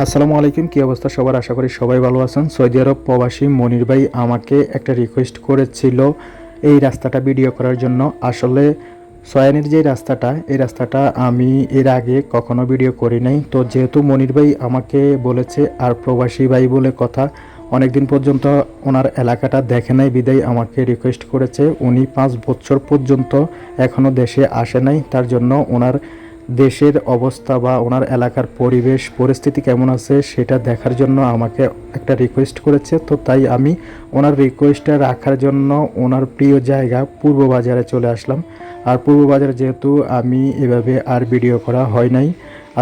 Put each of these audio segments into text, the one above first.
আসসালামু আলাইকুম। কি অবস্থা সবার? আশা করি সবাই ভালো আছেন। সৌদি আরব প্রবাসী মনির ভাই আমাকে একটা রিকোয়েস্ট করেছিল এই রাস্তাটা ভিডিও করার জন্য। আসলে সয়ানির যে রাস্তাটা, এই রাস্তাটা আমি এর আগে কখনো ভিডিও করি নাই। তো যেহেতু মনির ভাই আমাকে বলেছে, আর প্রবাসী ভাই বলে কথা, অনেক দিন পর্যন্ত ওনার এলাকাটা দেখে নাই বিদায় আমাকে রিকোয়েস্ট করেছে। উনি 5 বছর পর্যন্ত এখনও দেশে আসে নাই, তার জন্য ওনার দেশের অবস্থা বা ওনার এলাকার পরিবেশ পরিস্থিতি কেমন আছে সেটা দেখার জন্য আমাকে একটা রিকোয়েস্ট করেছে। তো তাই আমি ওনার রিকোয়েস্টটা রাখার জন্য ওনার প্রিয় জায়গা পূর্ব বাজারে চলে আসলাম। আর পূর্ব বাজার যেহেতু আমি এভাবে আর ভিডিও করা হয় নাই,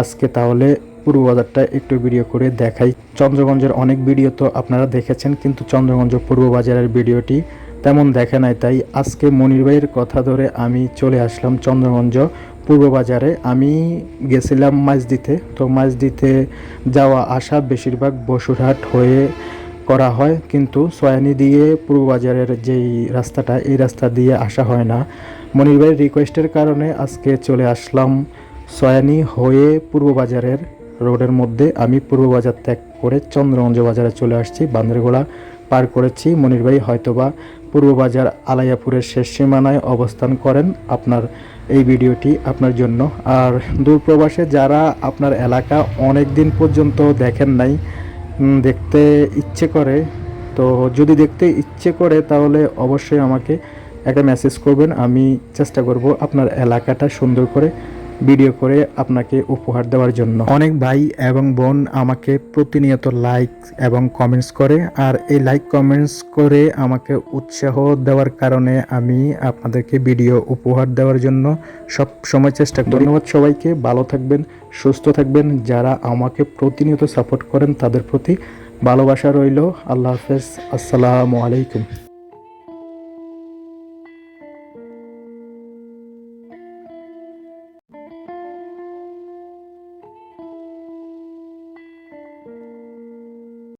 আজকে তাহলে পূর্ব বাজারটা একটু ভিডিও করে দেখাই। চন্দ্রগঞ্জের অনেক ভিডিও তো আপনারা দেখেছেন, কিন্তু চন্দ্রগঞ্জ পূর্ব বাজারের ভিডিওটি তেমন দেখে নাই। তাই আজকে মনির ভাইয়ের কথা ধরে আমি চলে আসলাম চন্দ্রগঞ্জ পূর্ব বাজারে। আমি গেছিলাম মাঝদিতে। তো মাঝদিতে যাওয়া আসা বেশিরভাগ বসুরহাট হয়ে করা হয়, কিন্তু সয়ানি দিয়ে পূর্ব বাজারের যেই রাস্তাটা, এই রাস্তা দিয়ে আসা হয় না। মনির ভাইয়ের রিকোয়েস্টের কারণে আজকে চলে আসলাম সয়ানি হয়ে পূর্ব বাজারের রোডের মধ্যে। আমি পূর্ব বাজার ত্যাগ করে চন্দ্রগঞ্জ বাজারে চলে আসছি, বান্দরগোলা পার করেছি। মনির ভাই হয়তোবা পূর্ব বাজার আলাইয়াপুরের শেষ সীমানায় অবস্থান করেন। আপনার এই ভিডিওটি আপনার জন্য। আর দূরপ্রবাসে যারা আপনার এলাকা অনেক দিন পর্যন্ত দেখেন নাই, দেখতে ইচ্ছে করে, তো যদি দেখতে ইচ্ছে করে তাহলে অবশ্যই আমাকে একটা মেসেজ করবেন। আমি চেষ্টা করব আপনার এলাকাটা সুন্দর করে ভিডিও করে আপনাকে উপহার দেওয়ার জন্য। অনেক ভাই এবং বোন আমাকে প্রতিনিয়ত লাইক এবং কমেন্টস করে, আর এই লাইক কমেন্টস করে আমাকে উৎসাহ দেওয়ার কারণে আমি আপনাদেরকে ভিডিও উপহার দেওয়ার জন্য সব সময় চেষ্টা করি। ধন্যবাদ সবাইকে, ভালো থাকবেন, সুস্থ থাকবেন। যারা আমাকে প্রতিনিয়ত সাপোর্ট করেন তাদের প্রতি ভালোবাসা রইল। আল্লাহ হাফেজ, আসসালামু আলাইকুম।